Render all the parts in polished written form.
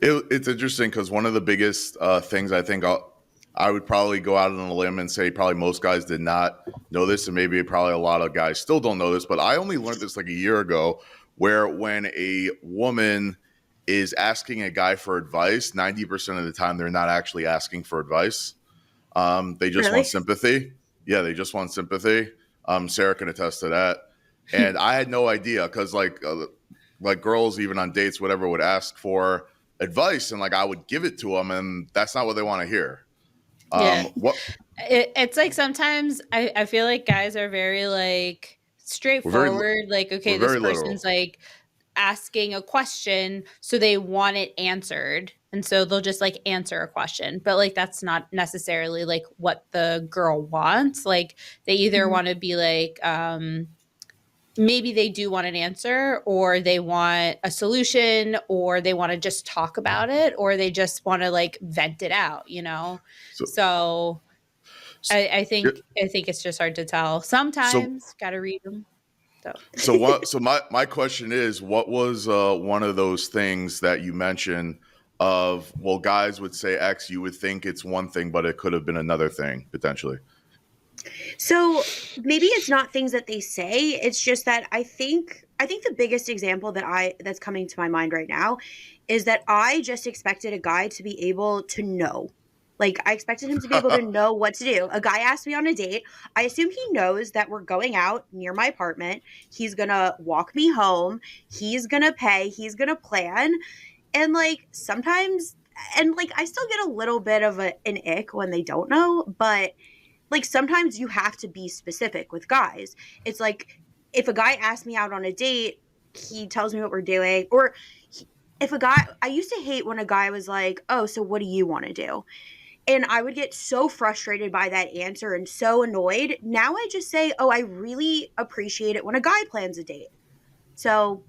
It's interesting because one of the biggest things I would probably go out on a limb and say probably most guys did not know this, and maybe probably a lot of guys still don't know this, but I only learned this like a year ago, where when a woman is asking a guy for advice, 90% of the time they're not actually asking for advice. They just want Really? sympathy. Yeah, they just want sympathy. Sarah can attest to that. And I had no idea because like girls even on dates, whatever, would ask for advice, and like I would give it to them, and that's not what they want to hear. Yeah. What It's like sometimes I feel like guys are very like we're very straightforward. Like, okay, we're this very literal. person's like asking a question, so they want it answered. And so they'll just like answer a question. But like that's not necessarily like what the girl wants. Like they either Mhm. want to be like, maybe they do want an answer, or they want a solution, or they want to just talk about it, or they just want to like vent it out, you know? So So I so, think it's just hard to tell. so Sometimes gotta read them. So so my question is, what was one of those things that you mentioned of, well, guys would say X, you would think it's one thing, but it could have been another thing potentially. So maybe it's not things that they say. It's just that I think the biggest example that's coming to my mind right now is that I just expected a guy to be able to know. Like I expected him to be able to know what to do. A guy asked me on a date. I assume he knows that we're going out near my apartment. He's going to walk me home. He's going to pay. He's going to plan. And like sometimes and like I still get a little bit of an ick when they don't know, but like sometimes you have to be specific with guys. It's like if a guy asks me out on a date, he tells me what we're doing. Or if a guy, I used to hate when a guy was like, "Oh, so what do you want to do?" And I would get so frustrated by that answer and so annoyed. Now I just say, "Oh, I really appreciate it when a guy plans a date." So,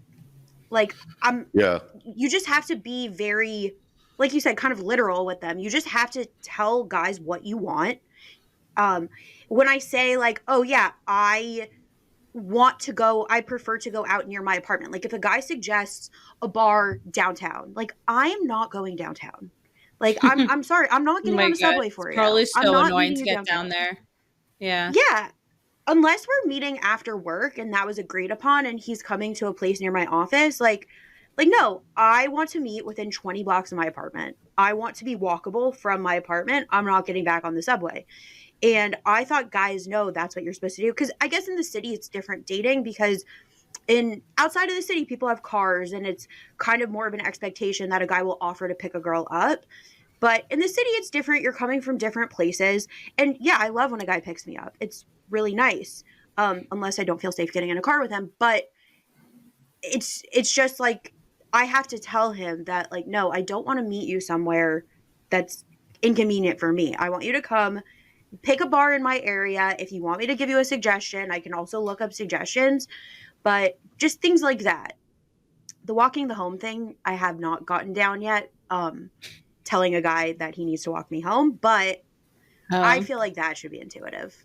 like, Yeah. you just have to be very, like you said, kind of literal with them. You just have to tell guys what you want. um when I say like, oh yeah, I prefer to go out near my apartment, like if a guy suggests a bar downtown, like I am not going downtown. Like I'm sorry, I'm not oh getting my on a god, subway it's for you. probably I'm so not annoying meeting to you get down downtown. there. Yeah. Yeah, unless we're meeting after work and that was agreed upon and he's coming to a place near my office, like no, I want to meet within 20 blocks of my apartment. I want to be walkable from my apartment. I'm not getting back on the subway. And I thought guys know that's what you're supposed to do. Because I guess in the city it's different dating because in outside of the city people have cars and it's kind of more of an expectation that a guy will offer to pick a girl up. But in the city it's different. You're coming from different places. And yeah, I love when a guy picks me up. It's really nice. Unless I don't feel safe getting in a car with him. But it's just like I have to tell him that like no, I don't want to meet you somewhere that's inconvenient for me. I want you to come pick a bar in my area. If you want me to give you a suggestion, I can also look up suggestions, but just things like that. The walking the home thing, I have not gotten down yet. Telling a guy that he needs to walk me home, but I Um, feel like that should be intuitive.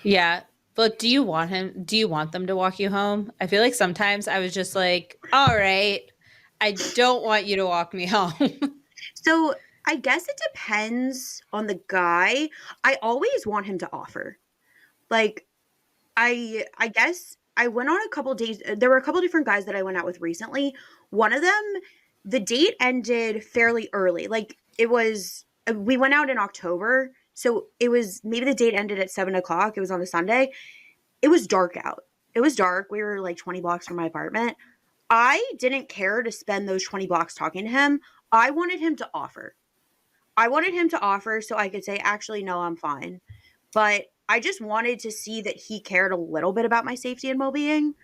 yeah. But do you want them to walk you home? I feel like sometimes I was just like, all right, I don't want you to walk me home. So I guess it depends on the guy. I always want him to offer. Like I guess I went on a couple days. There were a couple different guys that I went out with recently. One of them, the date ended fairly early. Like it was, we went out in October, so it was maybe the date ended at 7 o'clock. It was on a Sunday. It was dark out. It was dark. We were like 20 blocks from my apartment. I didn't care to spend those 20 blocks talking to him. I wanted him to offer. I wanted him to offer so I could say, actually, no, I'm fine. But I just wanted to see that he cared a little bit about my safety and well being.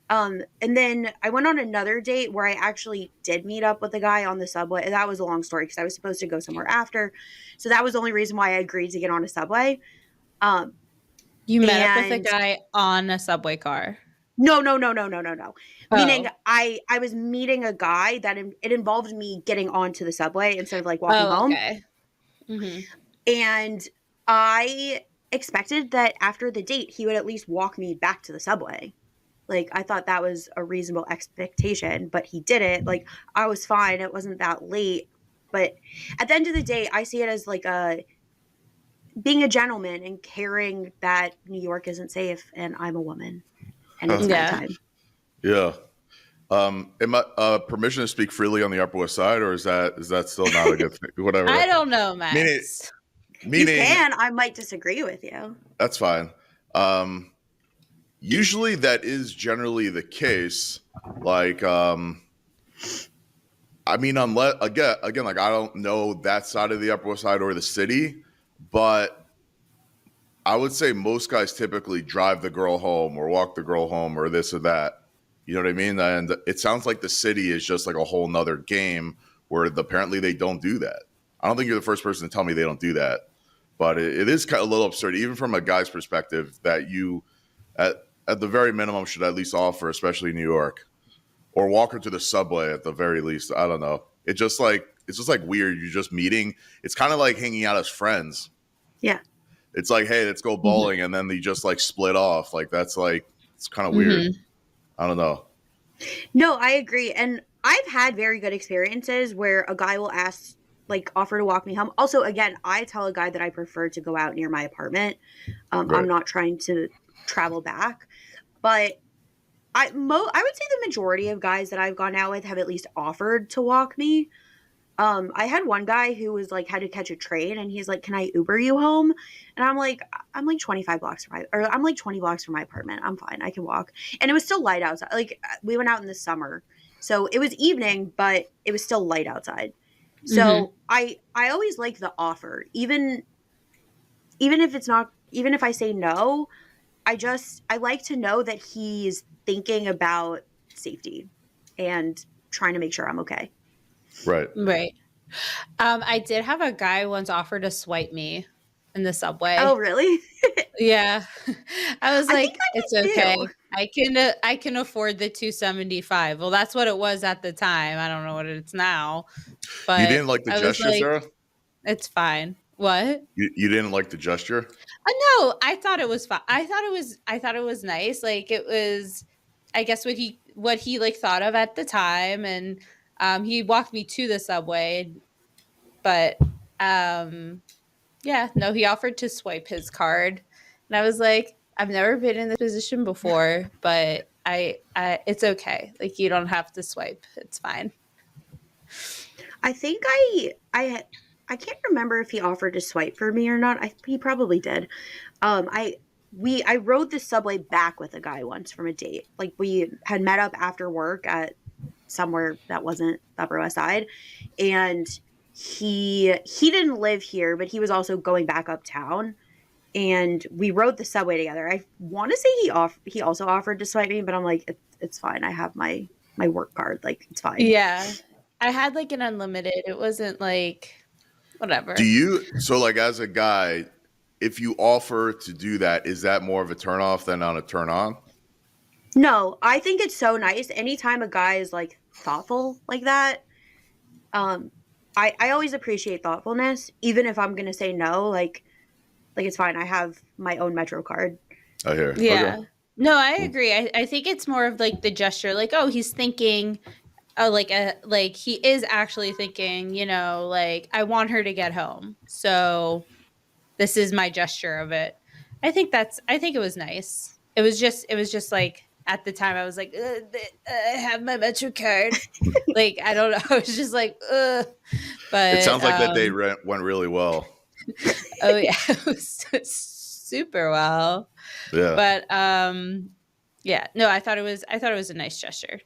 And then I went on another date where I actually did meet up with a guy on the subway. That was a long story because I was supposed to go somewhere after. So that was the only reason why I agreed to get on a subway. Um, You met up with a and guy on a subway car. no, no, no, no, no, no, no. Meaning Oh. I was meeting a guy that it involved me getting onto the subway instead of like walking Oh, home. okay. Hmm. And I expected that after the date, he would at least walk me back to the subway. Like, I thought that was a reasonable expectation, but he did it. Like, I was fine. It wasn't that late. But at the end of the day, I see it as like being a gentleman and caring that New York isn't safe and I'm a woman and it's Yeah. nighttime. Yeah. Am I permission to speak freely on the Upper West Side, or is that still not a good thing? Whatever. I don't know, Max. Meaning, You can. I might disagree with you. that's fine. Usually that is generally the case. Like, I mean, unless again, like I don't know that side of the Upper West Side or the city, but I would say most guys typically drive the girl home or walk the girl home or this or that. You know what I mean? And it sounds like the city is just like a whole nother game where apparently they don't do that. I don't think you're the first person to tell me they don't do that, but it is kind of a little absurd, even from a guy's perspective, that you at the very minimum should at least offer, especially in New York, or walk her to the subway at the very least. I don't know. It's just like weird. You're just meeting. It's kind of like hanging out as friends. Yeah. It's like, hey, let's go bowling, and then they just like split off. Like that's like it's kind of weird. I don't know. No, I agree. And I've had very good experiences where a guy will offer to walk me home. Also, again, I tell a guy that I prefer to go out near my apartment. Right. I'm not trying to travel back. But I would say the majority of guys that I've gone out with have at least offered to walk me. I had one guy who was like had to catch a train and he's like, "Can I Uber you home?" And I'm like 25 blocks from I'm like 20 blocks from my apartment. I'm fine. I can walk. And it was still light outside. Like we went out in the summer. So it was evening, but it was still light outside. So I always like the offer. Even if I say no, I like to know that he's thinking about safety and trying to make sure I'm okay. Right. I did have a guy once offer to swipe me in the subway. Oh, really? Yeah. I was like, it's okay. too. I can afford the $275. Well, that's what it was at the time. I don't know what it's now. But You didn't like the gesture, like, Sarah? It's fine. What? You didn't like the gesture? No, I thought it was fine. I thought it was nice. Like it was, I guess what he like thought of at the time, and he walked me to the subway. But yeah, no, he offered to swipe his card, and I was like, I've never been in this position before, but I it's okay. Like you don't have to swipe. It's fine. I think I can't remember if he offered to swipe for me or not. He probably did. I rode the subway back with a guy once from a date. Like we had met up after work at somewhere that wasn't the Upper West Side, and he didn't live here, but he was also going back uptown, and we rode the subway together. I want to say he also offered to swipe me, but I'm like, it's fine. I have my work card. Like it's fine. Yeah, I had like an unlimited. It wasn't like whatever. So like as a guy, if you offer to do that, is that more of a turn off than on a turn on? No, I think it's so nice. Anytime a guy is like thoughtful like that, I always appreciate thoughtfulness, even if I'm gonna say no. Like it's fine. I have my own Metro card. I hear. Yeah. Okay. No, I agree. I think it's more of like the gesture, like, oh, he's thinking, like he is actually thinking, like I want her to get home, so this is my gesture of it. I think it was nice. It was just like at the time I was like, I have my Metro card. Like I don't know. I was just like, But it sounds like that day went really well. Oh yeah, it was super well. Yeah. But yeah, no, I thought it was a nice gesture.